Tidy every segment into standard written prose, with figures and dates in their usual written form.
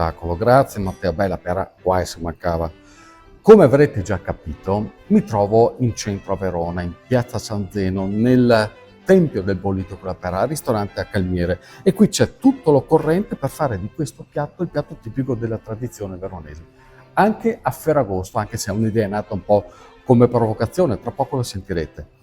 spettacolo, grazie Matteo, bella pera, qua si mancava. Come avrete già capito, mi trovo in centro a Verona, in piazza San Zeno, nel Tempio del Bollito con la Pera, al ristorante a Calmiere, e qui c'è tutto l'occorrente per fare di questo piatto il piatto tipico della tradizione veronese. Anche a Ferragosto, anche se è un'idea nata un po' come provocazione, tra poco lo sentirete.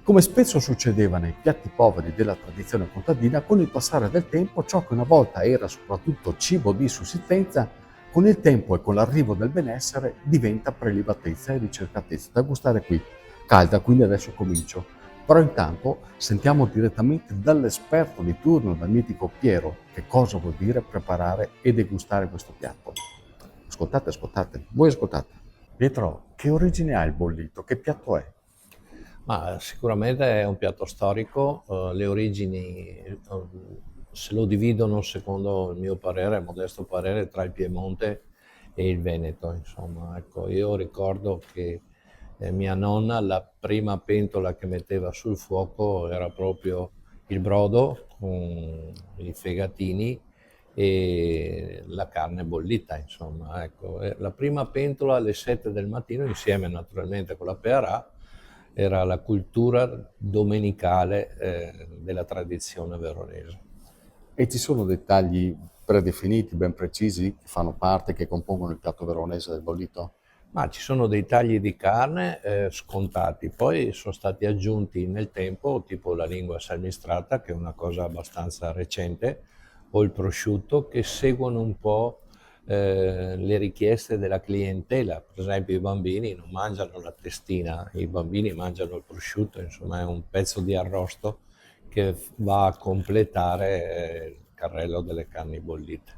Come spesso succedeva nei piatti poveri della tradizione contadina, con il passare del tempo ciò che una volta era soprattutto cibo di sussistenza, con il tempo e con l'arrivo del benessere diventa prelibatezza e ricercatezza. Da gustare qui, calda, quindi adesso comincio. Però intanto sentiamo direttamente dall'esperto di turno, dal mitico Piero, che cosa vuol dire preparare e degustare questo piatto. Ascoltate, ascoltate, voi ascoltate. Pietro, che origine ha il bollito? Che piatto è? Ma sicuramente è un piatto storico, le origini se lo dividono secondo il mio parere, modesto parere, tra il Piemonte e il Veneto, insomma. Ecco, io ricordo che mia nonna, la prima pentola che metteva sul fuoco era proprio il brodo con i fegatini e la carne bollita, insomma. Ecco, la prima pentola alle 7 del mattino, insieme naturalmente con la pearà, era la cultura domenicale della tradizione veronese. E ci sono dettagli predefiniti, ben precisi, che fanno parte, che compongono il piatto veronese del bollito? Ma ci sono dei tagli di carne scontati, poi sono stati aggiunti nel tempo, tipo la lingua salmistrata, che è una cosa abbastanza recente, o il prosciutto, che seguono un po' le richieste della clientela. Per esempio i bambini non mangiano la testina, i bambini mangiano il prosciutto, insomma è un pezzo di arrosto che va a completare il carrello delle carni bollite.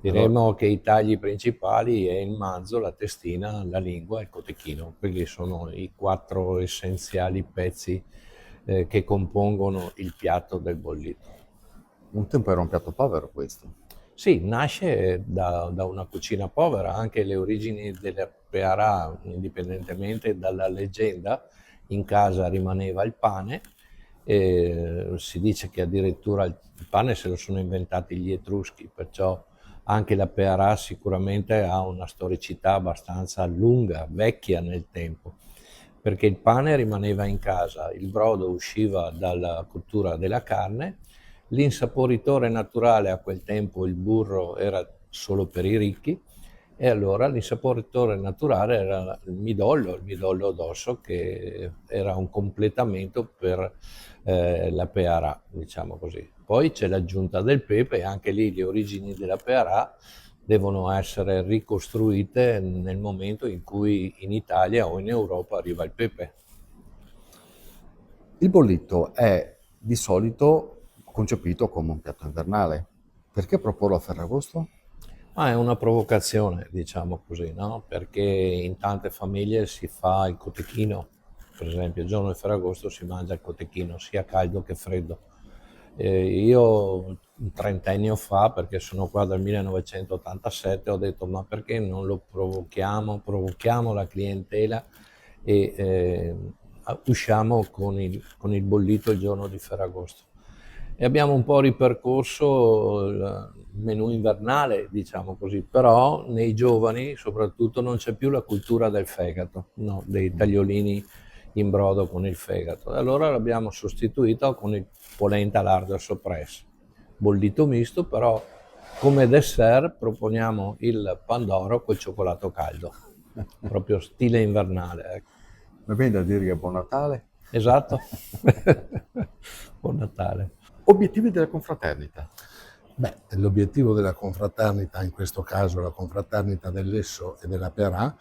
Allora, Diremmo che i tagli principali è il manzo, la testina, la lingua e il cotechino. Quelli sono i 4 essenziali pezzi che compongono il piatto del bollito. un tempo era un piatto povero questo. Sì, nasce da una cucina povera, anche le origini della pearà, indipendentemente dalla leggenda, in casa rimaneva il pane, e si dice che addirittura il pane se lo sono inventati gli Etruschi, perciò anche la pearà sicuramente ha una storicità abbastanza lunga, vecchia nel tempo, perché il pane rimaneva in casa, il brodo usciva dalla cottura della carne. L'insaporitore naturale a quel tempo, il burro, era solo per i ricchi, e allora l'insaporitore naturale era il midollo d'osso, che era un completamento per la pearà, diciamo così. Poi c'è l'aggiunta del pepe, e anche lì le origini della pearà devono essere ricostruite nel momento in cui in Italia o in Europa arriva il pepe. Il bollito è di solito concepito come un piatto invernale. Perché proporlo a Ferragosto? Ma è una provocazione, diciamo così, no? Perché in tante famiglie si fa il cotechino, per esempio il giorno di Ferragosto si mangia il cotechino, sia caldo che freddo. Io un trentennio fa, perché sono qua dal 1987, ho detto ma perché non lo provochiamo la clientela e usciamo con il bollito il giorno di Ferragosto. E abbiamo un po' ripercorso il menù invernale, diciamo così, però nei giovani soprattutto non c'è più la cultura del fegato, no, dei tagliolini in brodo con il fegato. E allora l'abbiamo sostituito con il polenta lardo soppresso, bollito misto, però come dessert proponiamo il pandoro col cioccolato caldo, proprio stile invernale, ecco. Mi viene da dire che è Buon Natale. Esatto. Buon Natale. Obiettivi della confraternita. Beh, l'obiettivo della confraternita, in questo caso la confraternita dell'Esso e della Pearà,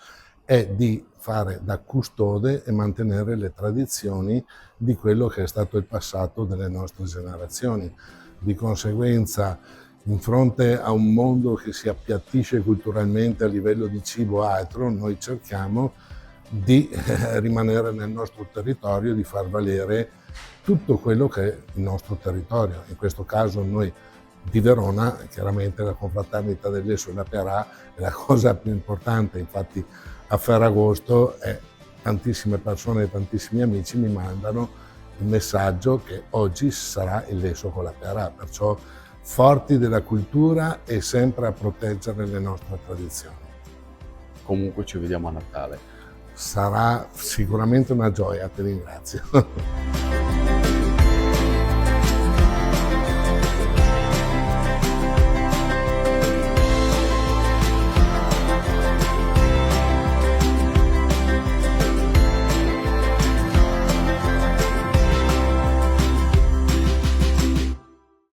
è di fare da custode e mantenere le tradizioni di quello che è stato il passato delle nostre generazioni. Di conseguenza, in fronte a un mondo che si appiattisce culturalmente a livello di cibo altro, noi cerchiamo di rimanere nel nostro territorio, di far valere tutto quello che è il nostro territorio. In questo caso noi di Verona, chiaramente la confraternita dell'Esso e la Pearà è la cosa più importante, infatti a Ferragosto tantissime persone e tantissimi amici mi mandano il messaggio che oggi sarà il lesso con la Pearà, perciò forti della cultura e sempre a proteggere le nostre tradizioni. Comunque ci vediamo a Natale. Sarà sicuramente una gioia, ti ringrazio.